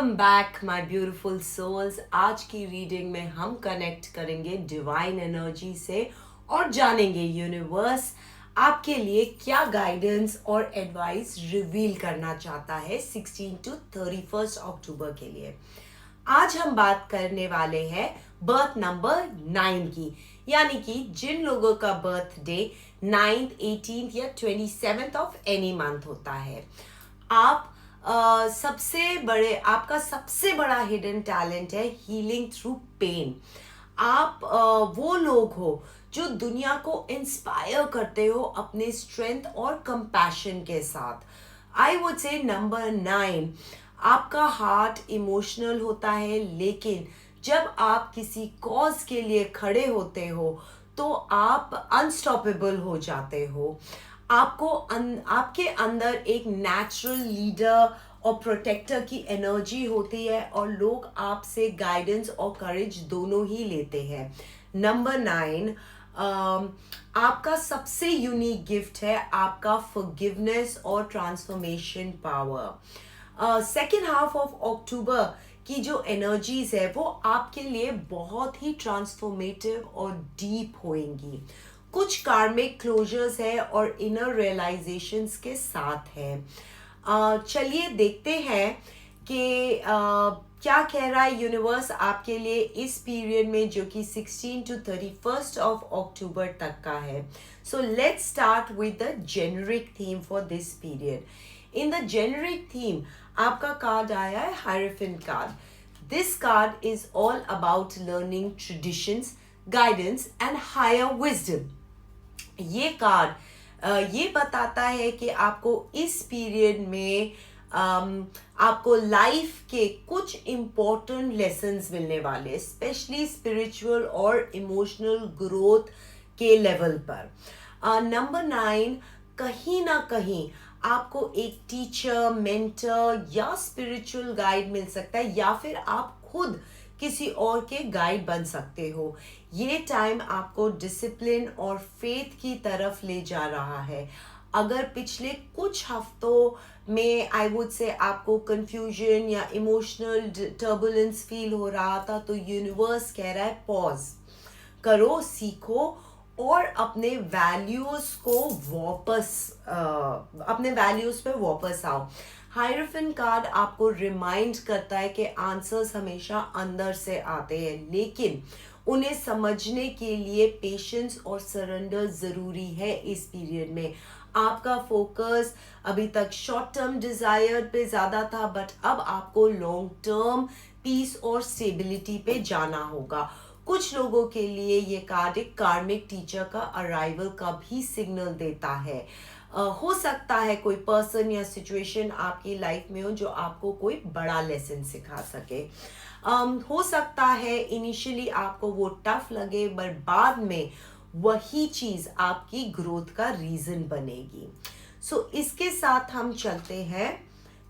Welcome back my beautiful souls. आज की reading में हम कनेक्ट करेंगे डिवाइन एनर्जी से और जानेंगे यूनिवर्स आपके लिए क्या गाइडेंस और एडवाइस रिवील करना चाहता है 16 टू 31 अक्टूबर के लिए। आज हम बात करने वाले हैं बर्थ नंबर 9 की, यानी कि जिन लोगों का बर्थडे 9th 18th या 27th ऑफ एनी मंथ होता है। आप आपका सबसे बड़ा हिडन टैलेंट है हीलिंग थ्रू पेन। आप वो लोग हो जो दुनिया को इंस्पायर करते हो अपने स्ट्रेंथ और कंपैशन के साथ। आई वुड से नंबर 9, आपका हार्ट इमोशनल होता है, लेकिन जब आप किसी कॉज के लिए खड़े होते हो तो आप अनस्टॉपेबल हो जाते हो। आपके अंदर एक नेचुरल लीडर और प्रोटेक्टर की एनर्जी होती है और लोग आपसे गाइडेंस और करेज दोनों ही लेते हैं। नंबर 9, आपका सबसे यूनिक गिफ्ट है आपका फॉरगिवनेस और transformation power. Second half of October की जो एनर्जीज है वो आपके लिए बहुत ही ट्रांसफॉर्मेटिव और डीप होंगी। कुछ कार्मिक क्लोजर्स है और इनर रियलाइजेशंस के साथ है। चलिए देखते हैं कि क्या कह रहा है यूनिवर्स आपके लिए इस पीरियड में, जो कि 16 टू 31 ऑफ अक्टूबर तक का है। So let's start with the generic theme for this period. In the generic theme आपका कार्ड आया है hierophant card. This card is all about learning traditions, guidance and higher wisdom. ये card ये बताता है कि आपको इस पीरियड में आपको लाइफ के कुछ इम्पोर्टेंट लेसन्स मिलने वाले, स्पेशली स्पिरिचुअल और इमोशनल ग्रोथ के लेवल पर। नंबर 9, कहीं ना कहीं आपको एक टीचर, मेंटर या स्पिरिचुअल गाइड मिल सकता है, या फिर आप खुद किसी और के गाइड बन सकते हो। ये टाइम आपको डिसिप्लिन और फेथ की तरफ ले जा रहा है। अगर पिछले कुछ हफ्तों में आई वुड से आपको कंफ्यूजन या इमोशनल टर्बुलेंस फील हो रहा था, तो यूनिवर्स कह रहा है पॉज करो, सीखो और अपने वैल्यूज पे वापस आओ। हायरोफेंट कार्ड आपको रिमाइंड करता है कि आंसर्स हमेशा अंदर से आते हैं, लेकिन उन्हें समझने के लिए पेशेंस और सरेंडर जरूरी है। इस पीरियड में आपका फोकस अभी तक शॉर्ट टर्म डिजायर पे ज्यादा था, बट अब आपको लॉन्ग टर्म पीस और स्टेबिलिटी पे जाना होगा। कुछ लोगों के लिए ये कार्ड एक कार्मिक टीचर का अराइवल का भी सिग्नल देता है। हो सकता है कोई पर्सन या सिचुएशन आपकी लाइफ में हो जो आपको कोई बड़ा लेसन सिखा सके। हो सकता है इनिशियली आपको वो टफ लगे, बट बाद में वही चीज आपकी ग्रोथ का रीजन बनेगी। सो इसके साथ हम चलते हैं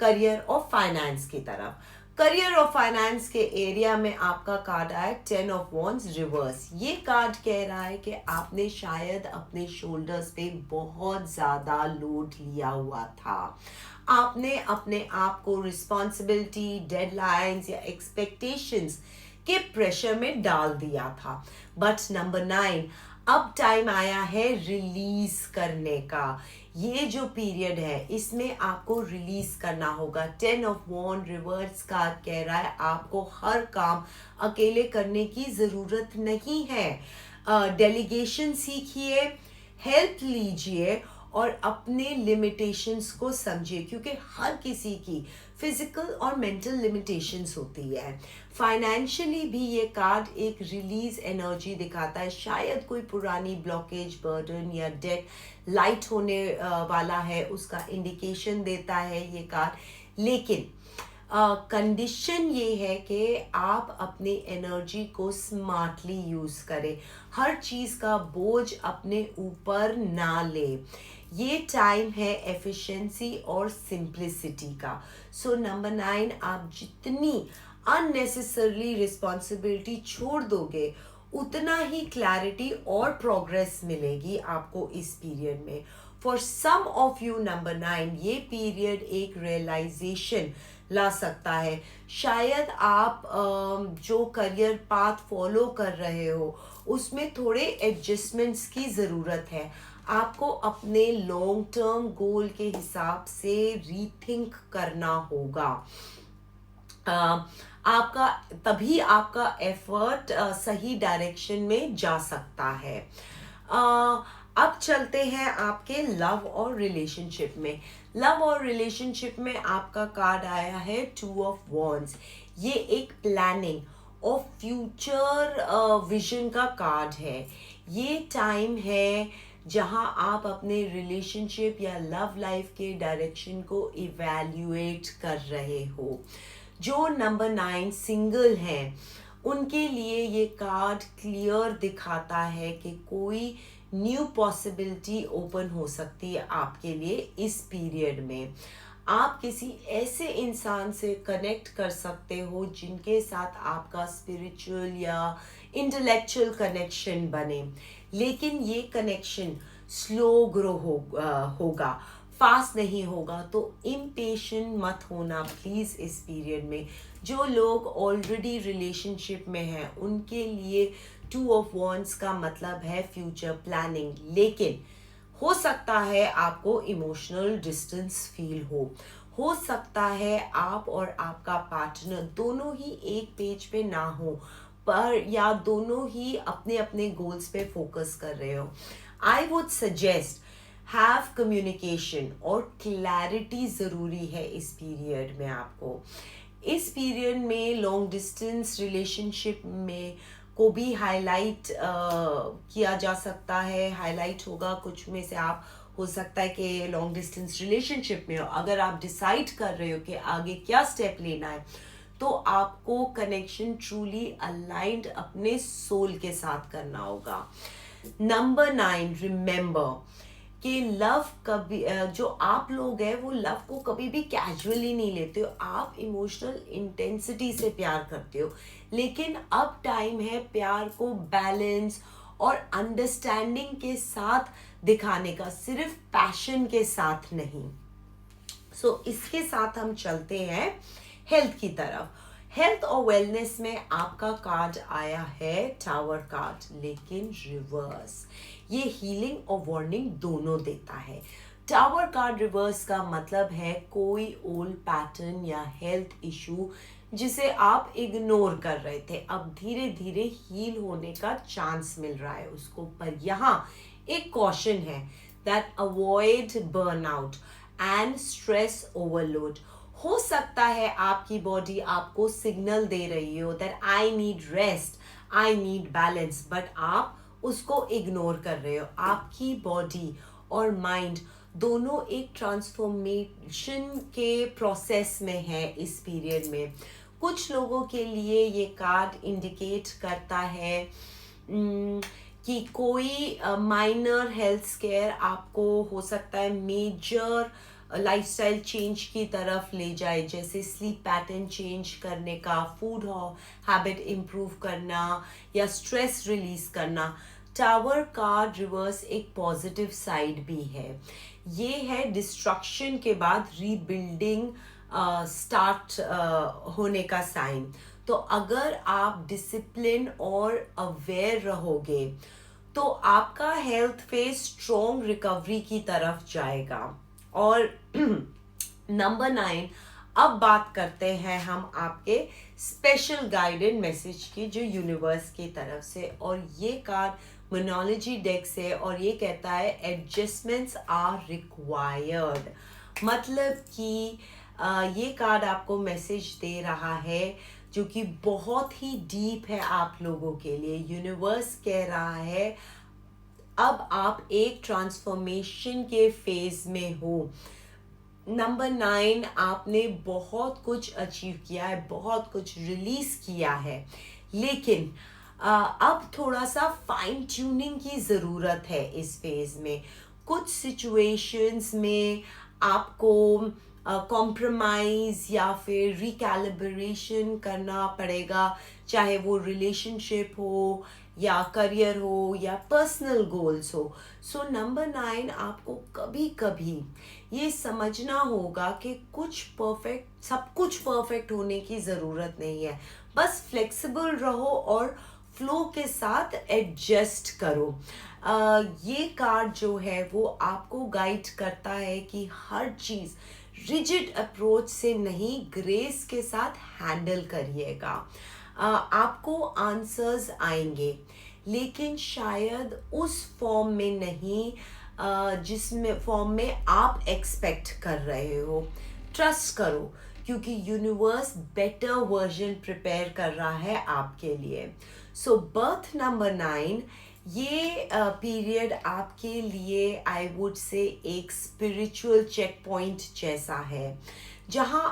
करियर और फाइनेंस की तरफ। करियर और फाइनेंस के एरिया में आपका कार्ड आया 10 ऑफ वॉन्ड्स रिवर्स। ये कार्ड कह रहा है कि आपने शायद अपने शोल्डर्स पे बहुत ज्यादा लोड लिया हुआ था। आपने अपने आप को रिस्पॉन्सिबिलिटी, डेडलाइंस या एक्सपेक्टेशंस के प्रेशर में डाल दिया था। बट नंबर 9, अब टाइम आया है रिलीज करने का। ये जो पीरियड है इसमें आपको रिलीज करना होगा। 10 ऑफ वॉन्ड रिवर्स कार्ड कह रहा है आपको हर काम अकेले करने की जरूरत नहीं है। डेलीगेशन सीखिए, हेल्प लीजिए और अपने लिमिटेशंस को समझिए, क्योंकि हर किसी की फिजिकल और मेंटल लिमिटेशंस होती है। फाइनेंशियली भी ये कार्ड एक रिलीज एनर्जी दिखाता है। शायद कोई पुरानी ब्लॉकेज, बर्डन या डेट लाइट होने वाला है, उसका इंडिकेशन देता है ये कार्ड। लेकिन कंडीशन ये है कि आप अपनी एनर्जी को स्मार्टली यूज करें, हर चीज का बोझ अपने ऊपर ना ले। ये टाइम है एफिशिएंसी और सिंप्लिसिटी का। सो नंबर 9, आप जितनी अननेसेसरली रिस्पॉन्सिबिलिटी छोड़ दोगे उतना ही क्लैरिटी और प्रोग्रेस मिलेगी आपको इस पीरियड में। For some of you number 9 ये पीरियड एक रियलाइजेशन ला सकता है। शायद आप जो करियर पाथ फॉलो कर रहे हो उसमें थोड़े एडजस्टमेंट्स की ज़रूरत है। आपको अपने लॉन्ग टर्म गोल के हिसाब से रीथिंक करना होगा। आपका तभी आपका एफर्ट सही डायरेक्शन में जा सकता है। अब चलते हैं आपके लव और रिलेशनशिप में। लव और रिलेशनशिप में आपका कार्ड आया है 2 ऑफ वॉन्ड्स। ये एक प्लानिंग और फ्यूचर विजन का कार्ड है। ये टाइम है जहां आप अपने रिलेशनशिप या लव लाइफ के डायरेक्शन को इवैल्यूएट कर रहे हो। जो नंबर 9 सिंगल हैं उनके लिए ये कार्ड क्लियर दिखाता है कि कोई न्यू पॉसिबिलिटी ओपन हो सकती है आपके लिए इस पीरियड में। आप किसी ऐसे इंसान से कनेक्ट कर सकते हो जिनके साथ आपका स्पिरिचुअल या इंटेलेक्चुअल कनेक्शन बने, लेकिन ये कनेक्शन स्लो ग्रो होगा, फास्ट नहीं होगा। तो इम्पेशेंट मत होना प्लीज़ इस पीरियड में। जो लोग ऑलरेडी रिलेशनशिप में हैं उनके लिए 2 ऑफ वॉन्ड्स का मतलब है फ्यूचर प्लानिंग, लेकिन हो सकता है आपको इमोशनल डिस्टेंस फील हो सकता है आप और आपका पार्टनर दोनों ही एक पेज पे ना हो, पर या दोनों ही अपने अपने गोल्स पे फोकस कर रहे हो। I would suggest have communication और क्लैरिटी ज़रूरी है इस पीरियड में। आपको इस पीरियड में लॉन्ग डिस्टेंस रिलेशनशिप में को भी हाईलाइट किया जा सकता है। हाईलाइट होगा कुछ में से आप हो सकता है कि लॉन्ग डिस्टेंस रिलेशनशिप में हो। अगर आप डिसाइड कर रहे हो कि आगे क्या स्टेप लेना है तो आपको कनेक्शन ट्रूली अलाइंड अपने सोल के साथ करना होगा। नंबर 9 रिमेंबर कि लव कभी जो आप लोग हैं वो लव को कभी भी कैजुअली नहीं लेते हो। आप इमोशनल इंटेंसिटी से प्यार करते हो, लेकिन अब टाइम है प्यार को बैलेंस और अंडरस्टैंडिंग के साथ दिखाने का, सिर्फ पैशन के साथ नहीं। इसके साथ हम चलते हैं हेल्थ की तरफ। हेल्थ और वेलनेस में आपका कार्ड आया है टावर कार्ड, लेकिन रिवर्स। ये हीलिंग और वार्निंग दोनों देता है। टावर कार्ड रिवर्स का मतलब है कोई ओल्ड पैटर्न या हेल्थ इशू जिसे आप इग्नोर कर रहे थे, अब धीरे धीरे हील होने का चांस मिल रहा है उसको। पर यहाँ एक कॉशन है that avoid burnout and stress overload. हो सकता है आपकी बॉडी आपको सिग्नल दे रही हो that I need rest, I need balance, but आप उसको इग्नोर कर रहे हो। आपकी बॉडी और माइंड दोनों एक ट्रांसफॉर्मेशन के प्रोसेस में है इस पीरियड में। कुछ लोगों के लिए ये कार्ड इंडिकेट करता है कि कोई माइनर हेल्थ स्केयर आपको हो सकता है मेजर लाइफस्टाइल चेंज की तरफ ले जाए, जैसे स्लीप पैटर्न चेंज करने का, फूड हैबिट इम्प्रूव करना या स्ट्रेस रिलीज करना। टावर कार्ड रिवर्स एक पॉजिटिव साइड भी है। ये है डिस्ट्रक्शन के बाद रीबिल्डिंग स्टार्ट होने का साइन। तो अगर आप डिसिप्लिन और अवेयर रहोगे तो आपका हेल्थ फेज स्ट्रॉन्ग रिकवरी की तरफ जाएगा। और नंबर 9, अब बात करते हैं हम आपके स्पेशल गाइडेड मैसेज की जो यूनिवर्स की तरफ से। और ये कार्ड मोनोलॉजी डेक से, और ये कहता है एडजस्टमेंट्स आर रिक्वायर्ड। मतलब कि ये कार्ड आपको मैसेज दे रहा है जो कि बहुत ही डीप है आप लोगों के लिए। यूनिवर्स कह रहा है अब आप एक ट्रांसफॉर्मेशन के फेज में हो। नंबर 9, आपने बहुत कुछ अचीव किया है, बहुत कुछ रिलीज किया है, लेकिन अब थोड़ा सा फाइन ट्यूनिंग की ज़रूरत है इस फेज में। कुछ सिचुएशंस में आपको कॉम्प्रोमाइज़ या फिर रिकैलिब्रेशन करना पड़ेगा, चाहे वो रिलेशनशिप हो या करियर हो या पर्सनल गोल्स हो। सो नंबर 9, आपको कभी कभी ये समझना होगा कि सब कुछ परफेक्ट होने की ज़रूरत नहीं है। बस फ्लेक्सिबल रहो और फ्लो के साथ एडजस्ट करो। ये कार्ड जो है वो आपको गाइड करता है कि हर चीज़ रिजिड अप्रोच से नहीं, ग्रेस के साथ हैंडल करिएगा। आपको आंसर्स आएंगे, लेकिन शायद उस फॉर्म में नहीं जिसमें फॉर्म में आप एक्सपेक्ट कर रहे हो। ट्रस्ट करो, क्योंकि यूनिवर्स बेटर वर्जन प्रिपेयर कर रहा है आपके लिए। सो बर्थ नंबर 9, ये पीरियड आपके लिए आई वुड से एक स्पिरिचुअल चेक पॉइंट जैसा है, जहां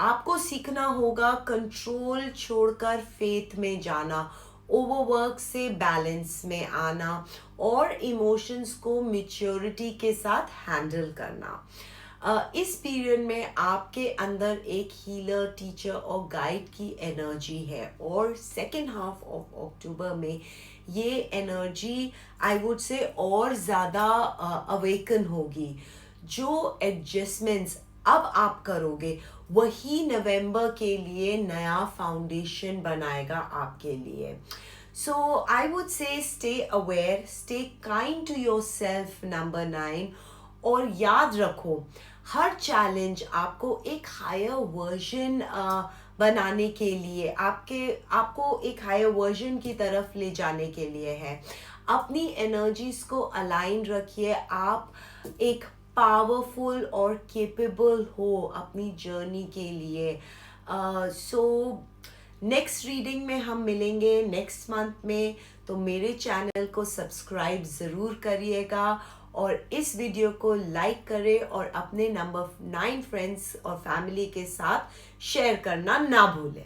आपको सीखना होगा कंट्रोल छोड़कर फेथ में जाना, ओवरवर्क से बैलेंस में आना और इमोशंस को मैच्योरिटी के साथ हैंडल करना। इस पीरियड में आपके अंदर एक हीलर, टीचर और गाइड की एनर्जी है, और सेकेंड हाफ ऑफ अक्टूबर में ये एनर्जी आई वुड से और ज़्यादा अवेकन होगी। जो एडजस्टमेंट्स अब आप करोगे वही नवंबर के लिए नया फाउंडेशन बनाएगा आपके लिए। So I would say stay aware, stay kind to yourself number 9, और याद रखो हर चैलेंज आपको एक हायर वर्जन बनाने के लिए, आपको एक हायर वर्जन की तरफ ले जाने के लिए है। अपनी एनर्जीज को अलाइन रखिए। आप एक पावरफुल और केपेबल हो अपनी जर्नी के लिए। सो नेक्स्ट रीडिंग में हम मिलेंगे नेक्स्ट मंथ में, तो मेरे चैनल को सब्सक्राइब ज़रूर करिएगा और इस वीडियो को लाइक करें और अपने नंबर 9 फ्रेंड्स और फैमिली के साथ शेयर करना ना भूलें।